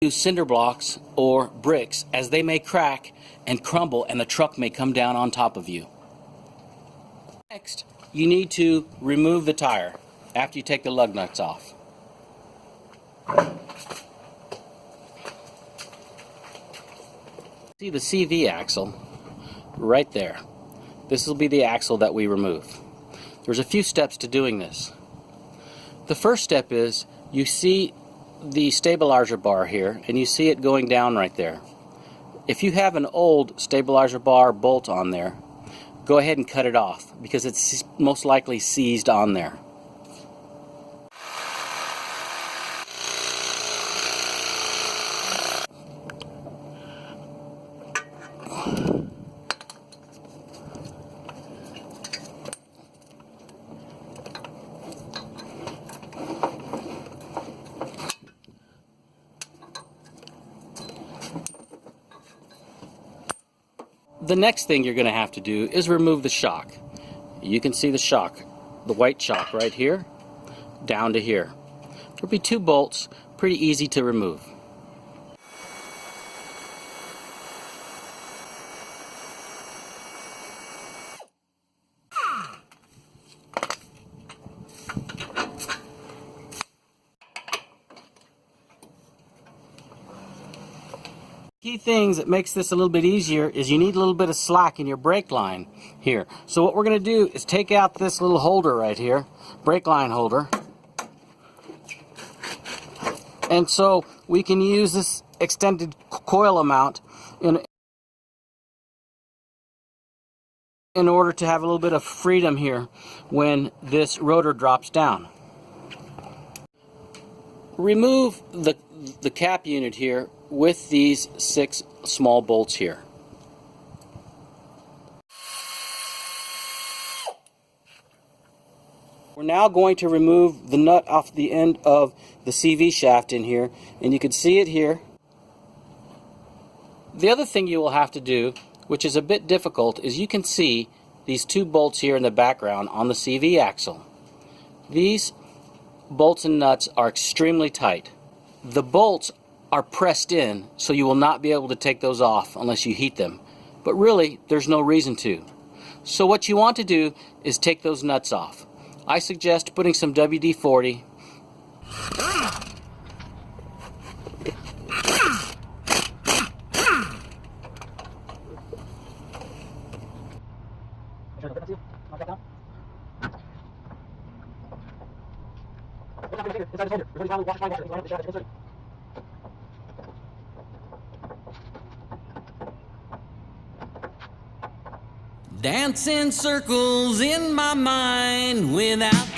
Use cinder blocks or bricks, as they may crack and crumble and the truck may come down on top of you. Next, you need to remove the tire after you take the lug nuts off. See the CV axle right there. This will be the axle that we remove. There's a few steps to doing this. The first step is you see the stabilizer bar here and you see it going down right there. If you have an old stabilizer bar bolt on there, go ahead and cut it off because it's most likely seized on there. The next thing you're going to have to do is remove the shock. You can see the shock, the white shock right here, down to here. There'll be 2 bolts, pretty easy to remove. Key things that makes this a little bit easier is you need a little bit of slack in your brake line here. So what we're going to do is take out this little holder right here, brake line holder, and so we can use this extended coil amount in order to have a little bit of freedom here when this rotor drops down. Remove the cap unit here with these 6 small bolts here. We're now going to remove the nut off the end of the CV shaft in here, and you can see it here. The other thing you will have to do, which is a bit difficult, is you can see these 2 bolts here in the background on the CV axle. These bolts and nuts are extremely tight. The bolts are pressed in, so you will not be able to take those off unless you heat them. But really, there's no reason to. So what you want to do is take those nuts off. I suggest putting some WD-40 Dancing circles in my mind without